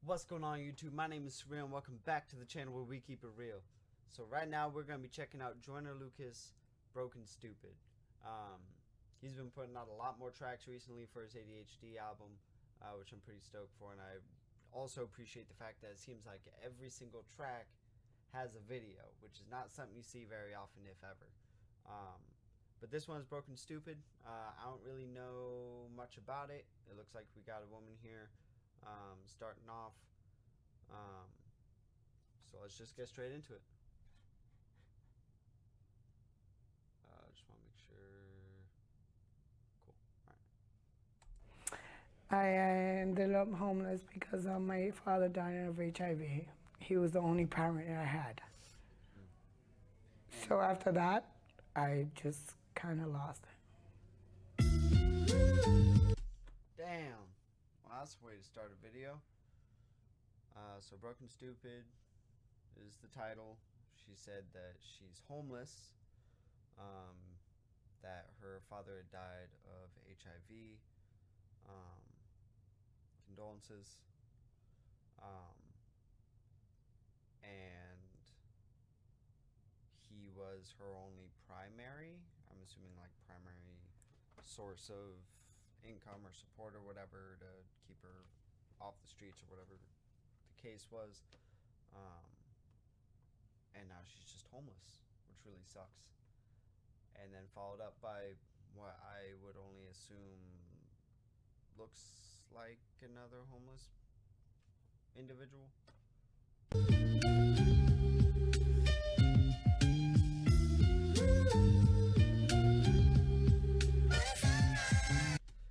What's going on YouTube? My name is Surreal and welcome back to the channel where we keep it real. So right now we're going to be checking out Joyner Lucas, Broken Stupid. He's been putting out a lot more tracks recently for his ADHD album, which I'm pretty stoked for, and I also appreciate the fact that it seems like every single track has a video, which is not something you see very often, if ever. But this one's Broken Stupid. I don't really know much about it. It looks like we got a woman here starting off. So let's just get straight into it. Just want to make sure. Cool. All right. I ended up homeless because my father died of HIV. He was the only parent I had. So after that, I just kind of lost it. Damn. Well, that's a way to start a video. So Broken Stupid is the title. She said that she's homeless, that her father had died of HIV. Condolences. And he was her only primary, I'm assuming like primary source of income or support or whatever to keep her off the streets or whatever the case was. And now she's just homeless, which really sucks. And then followed up by what I would only assume looks like another homeless individual.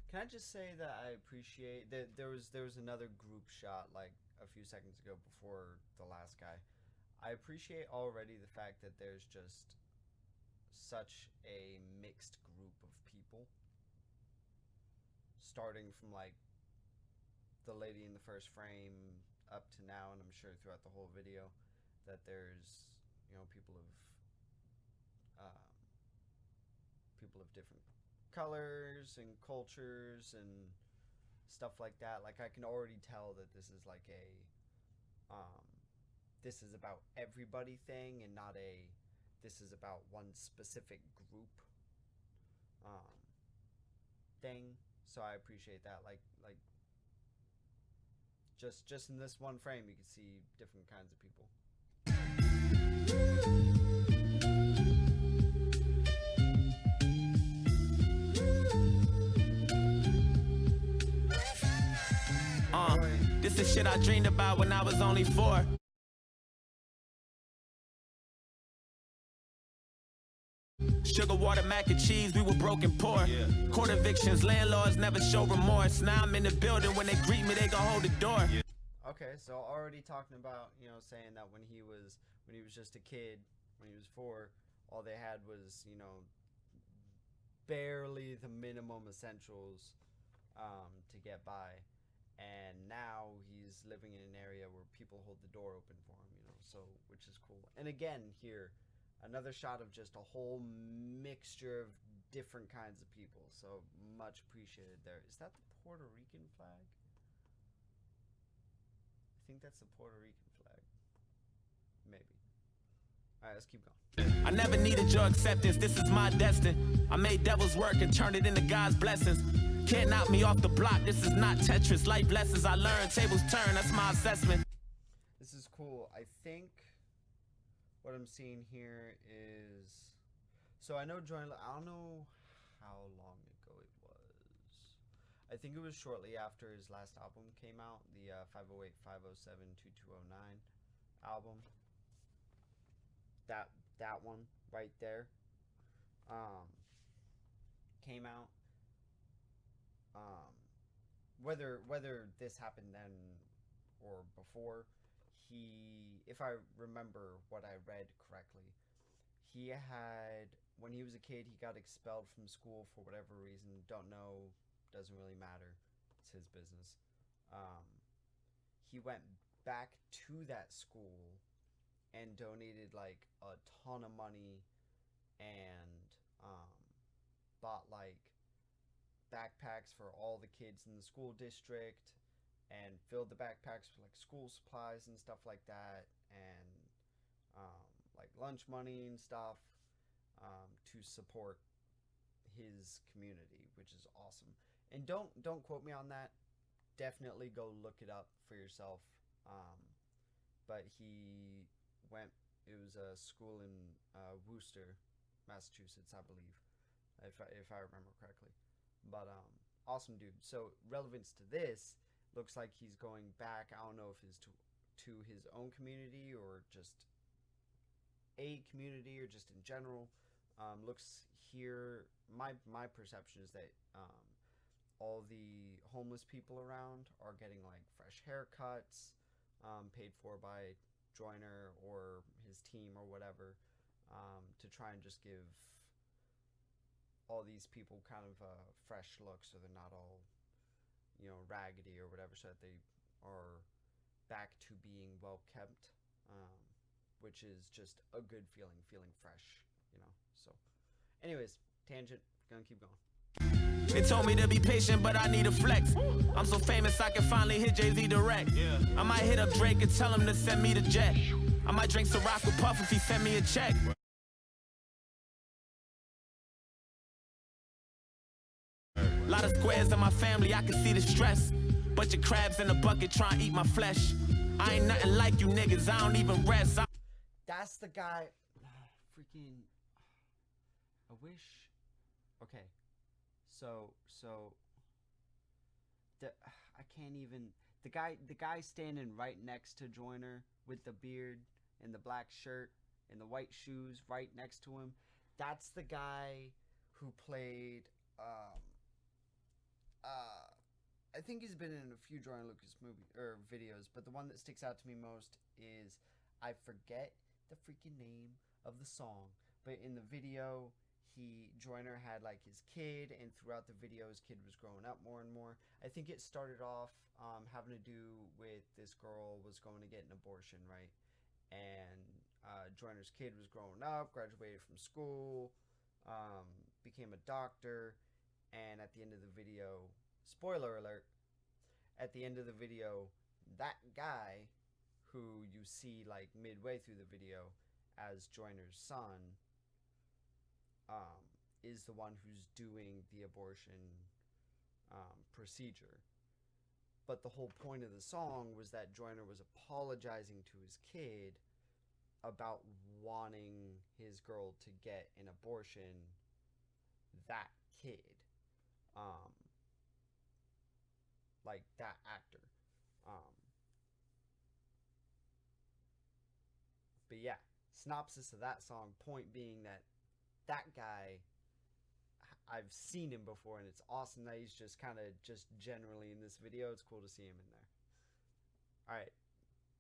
Can I just say that I appreciate that there was another group shot like a few seconds ago before the last guy. I appreciate already the fact that there's just such a mixed group of people, starting from like the lady in the first frame up to now, and I'm sure throughout the whole video that there's, you know, people of different colors and cultures and stuff like that. Like I can already tell that this is like a this is about everybody thing and not a this is about one specific group thing. So I appreciate that. Like just in this one frame you can see different kinds of people. This is shit I dreamed about when I was only 4. Sugar, water, mac and cheese, we were broken poor. Court evictions, landlords never show remorse. Now I'm in the building, when they greet me, they gon' hold the door. Okay, so already talking about, you know, saying that when he was just a kid, when he was 4, all they had was, you know, barely the minimum essentials to get by. And now he's living in an area where people hold the door open for him, you know, so, which is cool. And again, here, another shot of just a whole mixture of different kinds of people. So much appreciated there. Is that the Puerto Rican flag? I think that's the Puerto Rican flag. Maybe. All right, let's keep going. I never needed your acceptance, this is my destiny. I made devil's work and turned it into God's blessings. Can't knock me off the block, this is not Tetris. Life lessons I learned, tables turn, that's my assessment. This is cool. I think what I'm seeing here is, so I know Joyner, I don't know how long ago it was. I think it was shortly after his last album came out, the 508, 507, 2209 album. That one right there came out. Whether this happened then or before, he, if I remember what I read correctly, he had, when he was a kid, he got expelled from school for whatever reason. Don't know, doesn't really matter. It's his business. He went back to that school and donated like a ton of money and bought like backpacks for all the kids in the school district and filled the backpacks with like school supplies and stuff like that, and like lunch money and stuff, to support his community, which is awesome. And don't quote me on that. Definitely go look it up for yourself. But he went. It was a school in Worcester, Massachusetts, I believe, if I remember correctly. But awesome dude. So relevance to this, looks like he's going back. I don't know if it's to his own community or just a community or just in general. Looks here. My perception is that all the homeless people around are getting like fresh haircuts, paid for by Joyner or his team or whatever, to try and just give all these people kind of a fresh look, so they're not all, raggedy or whatever, so that they are back to being well kept, which is just a good feeling fresh. So, anyways, tangent, gonna keep going. They told me to be patient, but I need a flex. I'm so famous I can finally hit Jay-Z direct. I might hit up Drake and tell him to send me the jet. I might drink Ciroc with Puff if he send me a check. Lot of squares in my family, I can see the stress. Bunch of crabs in a bucket trying to eat my flesh. I ain't nothing like you niggas, I don't even rest. That's the guy. Freaking. I wish. Okay. So I can't even. The guy standing right next to Joyner with the beard and the black shirt and the white shoes right next to him. That's the guy who played. I think he's been in a few Joyner Lucas videos, but the one that sticks out to me most is, I forget the freaking name of the song, but in the video, Joyner had like his kid, and throughout the video his kid was growing up more and more. I think it started off having to do with this girl was going to get an abortion, right? And Joyner's kid was growing up, graduated from school, became a doctor, and at the end of the video, spoiler alert, at the end of the video, that guy who you see like midway through the video as Joyner's son, is the one who's doing the abortion procedure. But the whole point of the song was that Joyner was apologizing to his kid about wanting his girl to get an abortion. That kid, like that actor. But yeah, synopsis of that song, point being that guy, I've seen him before, and it's awesome that he's just kind of just generally in this video. It's cool to see him in there. Alright,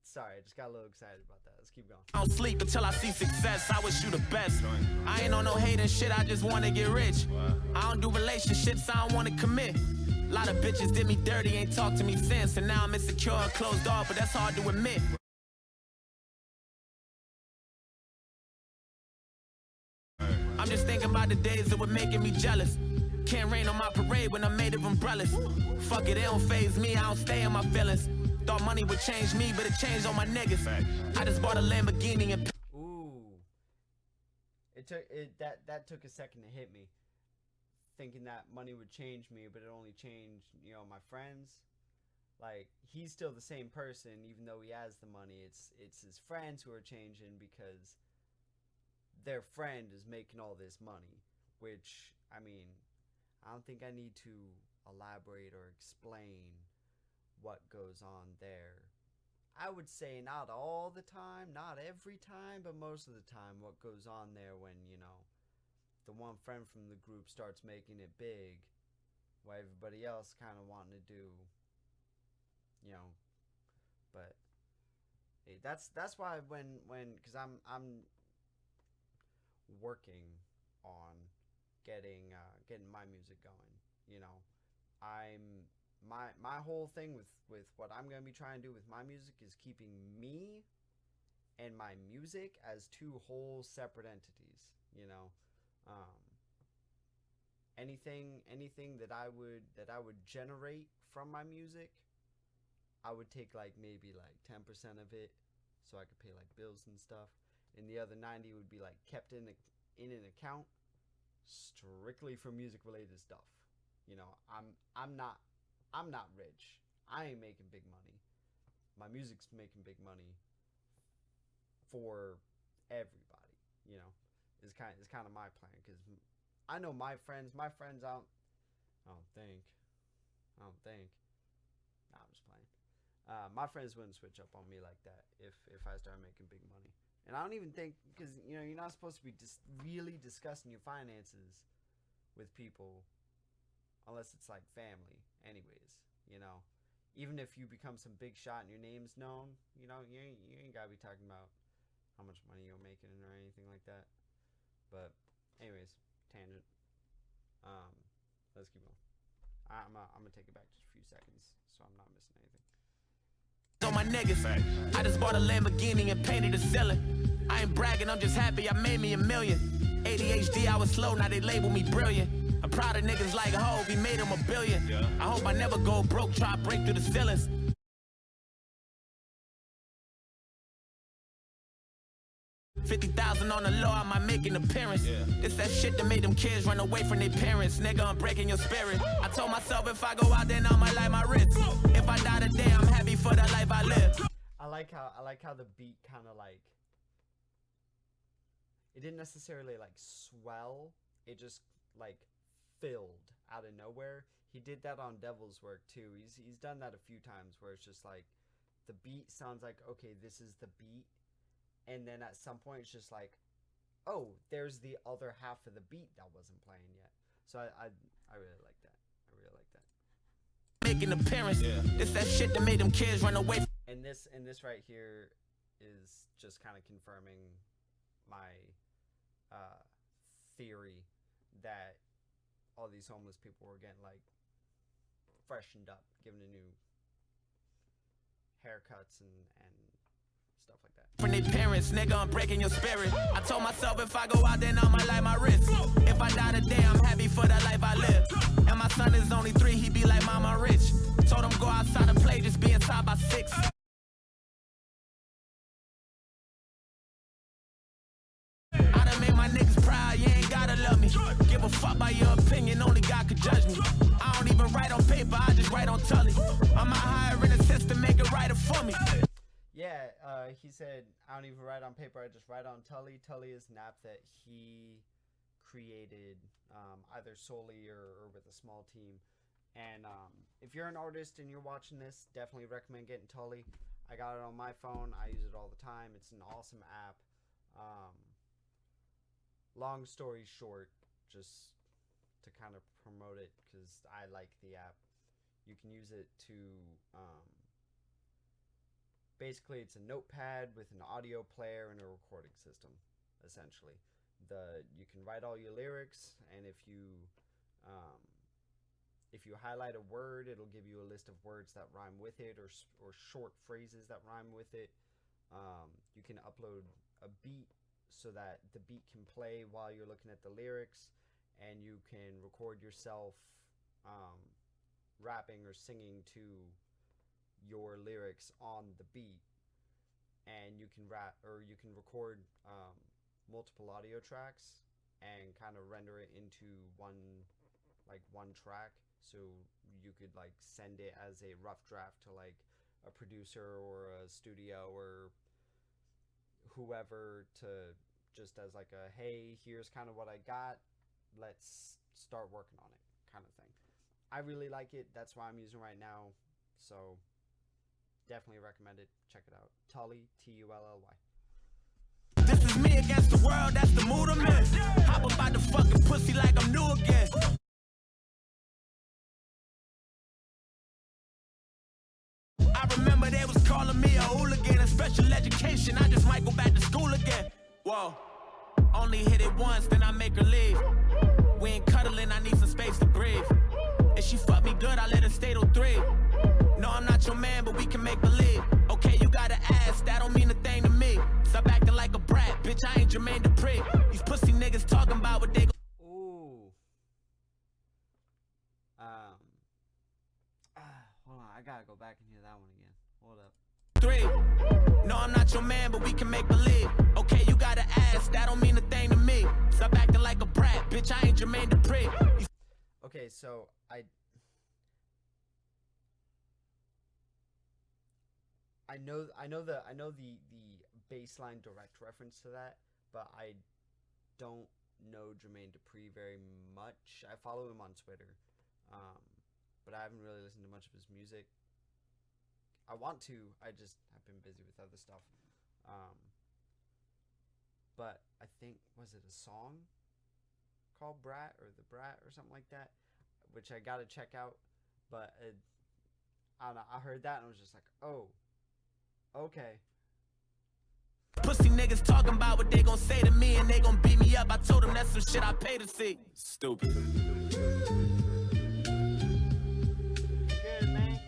sorry, I just got a little excited about that. Let's keep going. I don't sleep until I see success. I wish you the best. I ain't on no hating shit, I just wanna get rich. I don't do relationships, I don't wanna commit. A lot of bitches did me dirty, ain't talked to me since, and now I'm insecure and closed off, but that's hard to admit. I'm just thinking about the days that were making me jealous. Can't rain on my parade when I'm made of umbrellas. Fuck it, it don't faze me, I don't stay in my feelings. Thought money would change me, but it changed on my niggas. I just bought a Lamborghini and... Ooh. That took a second to hit me. Thinking that money would change me, but it only changed, my friends. Like, he's still the same person, even though he has the money. It's his friends who are changing because their friend is making all this money, which, I mean, I don't think I need to elaborate or explain what goes on there. I would say not all the time, not every time, but most of the time what goes on there when, the one friend from the group starts making it big, while everybody else kind of wanting to do, but hey, that's why when because I'm working on getting my music going. I'm my whole thing with what I'm gonna be trying to do with my music is keeping me and my music as two whole separate entities. Anything that I would generate from my music, I would take like maybe like 10% of it so I could pay like bills and stuff, and the other 90 would be like kept in an account strictly for music related stuff. You know, I'm not rich. I ain't making big money. My music's making big money for everybody. You know, is kind of my plan, because I know my friends. I don't think. Nah, I'm just playing. My friends wouldn't switch up on me like that if I started making big money. And I don't even think, because you know, you're not supposed to be just really discussing your finances with people unless it's like family. Anyways, you know, even if you become some big shot and your name's known, you know, you ain't gotta be talking about how much money you're making or anything like that. But anyways, tangent. Let's keep going. I'm gonna take it back just a few seconds so I'm not missing anything. On my niggas, I just bought a Lamborghini and painted the ceiling. I ain't bragging, I'm just happy I made me $1 million. ADHD, I was slow, now they label me brilliant. I'm proud of niggas like Hov, he made him $1 billion. I hope I never go broke, try to break through the ceilings. $50,000 on the low, I might make an appearance. It's that shit that made them kids run away from their parents. Nigga, I'm breaking your spirit. I told myself if I go out, then I might light my wrist. If I die today, I'm happy for the life I live. I like how the beat kind of like, it didn't necessarily like swell. It just like filled out of nowhere. He did that on Devil's Work too. He's done that a few times where it's just like the beat sounds like, okay, this is the beat. And then at some point, it's just like, oh, there's the other half of the beat that wasn't playing yet. So I really like that. I really like that. Making an appearance. It's that shit that made them kids run away. And this right here is just kind of confirming my theory that all these homeless people were getting like freshened up, given a new haircuts and stuff like that. From their parents, nigga, I'm breaking your spirit. I told myself if I go out, then I might light my wrist. If I die today, I'm happy for the life I live. And my son is only 3, he be like, Mom, I'm rich. Told him go outside and play, just be inside by 6. I done made my niggas proud, you ain't gotta love me. Give a fuck by your opinion, only God could judge me. I don't even write on paper, I just write on Tully. I'm out hiring a system, make it write it for me. Yeah, he said, I don't even write on paper, I just write on Tully. Tully is an app that he created either solely or with a small team. And if you're an artist and you're watching this, definitely recommend getting Tully. I got it on my phone. I use it all the time. It's an awesome app. Long story short, just to kind of promote it, because I like the app, you can use it to... basically, it's a notepad with an audio player and a recording system, essentially. You can write all your lyrics, and if you highlight a word, it'll give you a list of words that rhyme with it, or short phrases that rhyme with it. You can upload a beat so that the beat can play while you're looking at the lyrics, and you can record yourself rapping or singing to your lyrics on the beat, and you can rap, or you can record multiple audio tracks and kind of render it into one track, so you could like send it as a rough draft to like a producer or a studio or whoever, to just as like a, hey, here's kind of what I got, let's start working on it kind of thing. I really like it. That's why I'm using it right now, so definitely recommend it. Check it out. Tully, Tully. This is me against the world, that's the mood I'm in. Hop about the fucking pussy like I'm new again. I remember they was calling me a hooligan, a special education, I just might go back to school again. Whoa, only hit it once, then I make her leave. We ain't cuddling, I need some space to breathe. And she fucked me good, I let her stay till 3. No, I'm not your man, but we can make believe. Okay, you got an ass, that don't mean a thing to me. Stop acting like a brat, bitch, I ain't Jermaine Dupri. These pussy niggas talking about what they go. Ooh. Hold on, I gotta go back and hear that one again. Hold up. 3. No, I'm not your man, but we can make believe. Okay, you gotta ask, that don't mean a thing to me. Stop acting like a brat, bitch, I ain't Jermaine Dupri. Okay, so I know the baseline direct reference to that, but I don't know Jermaine Dupri very much. I follow him on Twitter, but I haven't really listened to much of his music. I want to. I just have been busy with other stuff. But I think, was it a song called Brat or The Brat or something like that, which I gotta check out. But I don't know. I heard that and I was just like, oh, okay. Pussy niggas talking about what they gon' say to me and they gon' beat me up. I told them that's some shit I pay to see. Stupid. Good, man.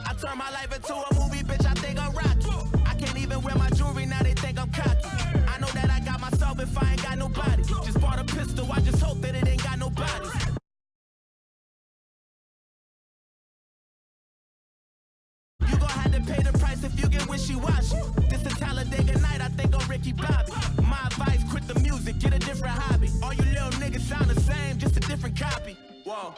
I turn my life into a movie, bitch, I think I'm Rocky. I can't even wear my jewelry, now they think I'm cocky. I know that I got myself if I ain't got nobody. Just bought a pistol, I just hope that it ain't got no bodies. You gon' have to pay the price if you get wishy-washy. This a Talladega night, I think I'm Ricky Bobby. My advice, quit the music, get a different hobby. All you little niggas sound the same, just a different copy. Whoa.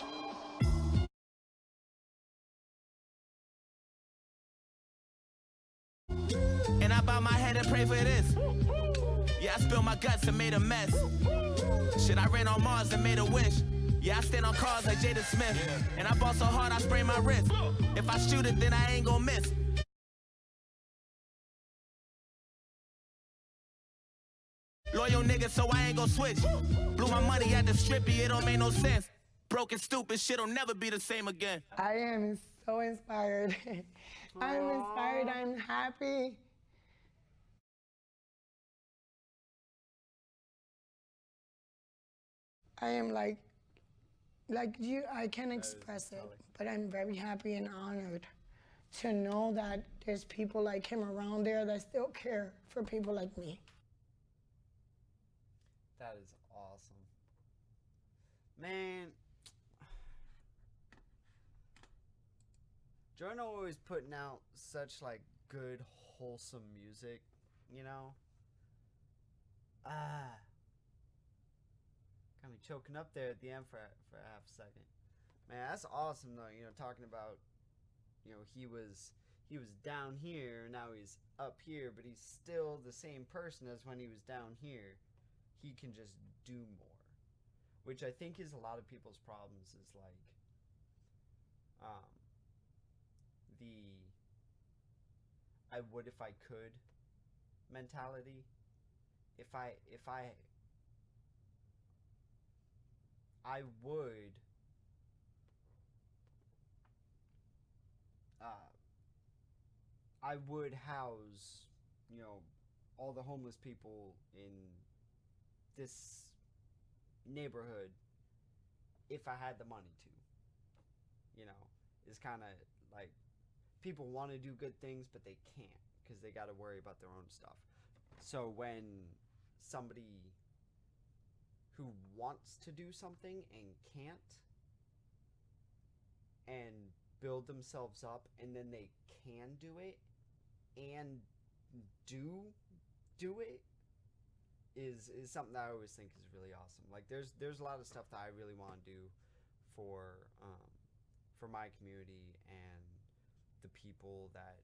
And I bow my head and pray for this. Yeah, I spilled my guts and made a mess. Shit, I ran on Mars and made a wish. Yeah, I stand on cars like Jada Smith. And I ball so hard I sprain my wrist. If I shoot it, then I ain't gon' miss. Loyal nigga, so I ain't gon' switch. Blew my money at the strippy, it don't make no sense. Broken, stupid shit'll never be the same again. I am so inspired. I'm inspired. I'm happy. I am like you, I can't express it, but I'm very happy and honored to know that there's people like him around there that still care for people like me. That is awesome. Man. Joyner always putting out such like good, wholesome music, you know? Got me choking up there at the end for a half a second. Man, that's awesome though, you know, talking about, you know, he was down here, now he's up here, but he's still the same person as when he was down here. He can just do more, which I think is a lot of people's problems, is like the I would if I could mentality. If I would I would house, you know, all the homeless people in this neighborhood if I had the money to. You know, it's kind of like people want to do good things, but they can't because they got to worry about their own stuff. So when somebody who wants to do something and can't, and build themselves up, and then they can do it and do it, is something that I always think is really awesome. Like there's a lot of stuff that I really want to do for my community and the people that,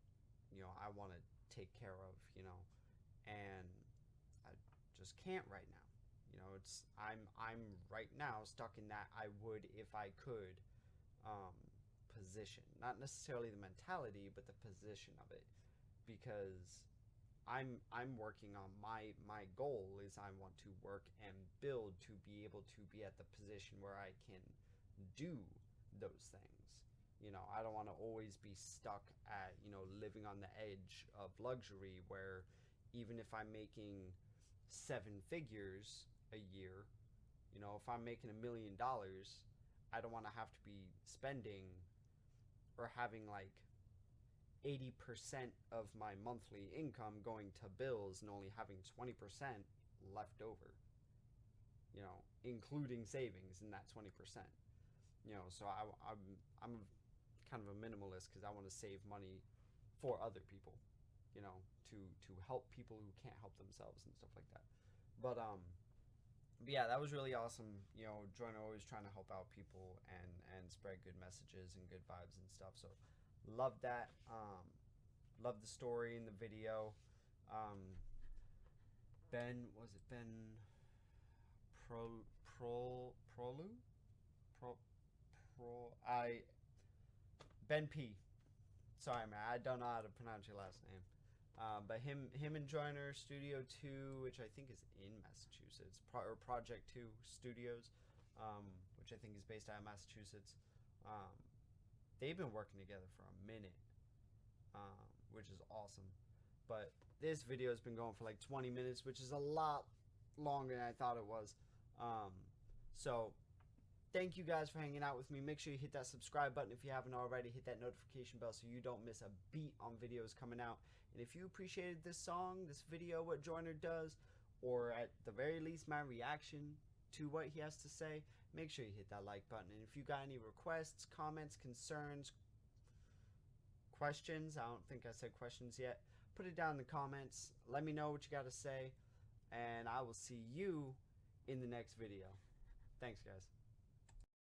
you know, I want to take care of, you know, and I just can't right now. You know, it's I'm right now stuck in that I would if I could position, not necessarily the mentality, but the position of it, because I'm working on my goal is I want to work and build to be able to be at the position where I can do those things. You know, I don't want to always be stuck at, you know, living on the edge of luxury where, even if I'm making 7 figures a year, you know, if I'm making $1 million, I don't want to have to be spending or having like 80% of my monthly income going to bills and only having 20% left over, you know, including savings in that 20%. You know, so I'm kind of a minimalist because I want to save money for other people, you know, to help people who can't help themselves and stuff like that. But yeah, that was really awesome. You know, Joyner always trying to help out people and spread good messages and good vibes and stuff. So love that. Love the story in the video. Ben, was it Ben Ben P. Sorry, man, I don't know how to pronounce your last name. But him and Joyner Studio 2, which I think is in Massachusetts, or Project 2 Studios, which I think is based out of Massachusetts. They've been working together for a minute, which is awesome. But this video has been going for like 20 minutes, which is a lot longer than I thought it was. So thank you guys for hanging out with me. Make sure you hit that subscribe button if you haven't already. Hit that notification bell so you don't miss a beat on videos coming out. And if you appreciated this song, this video, what Joyner does, or at the very least my reaction to what he has to say, make sure you hit that like button. And if you got any requests, comments, concerns, questions, I don't think I said questions yet, put it down in the comments. Let me know what you got to say, and I will see you in the next video. Thanks, guys.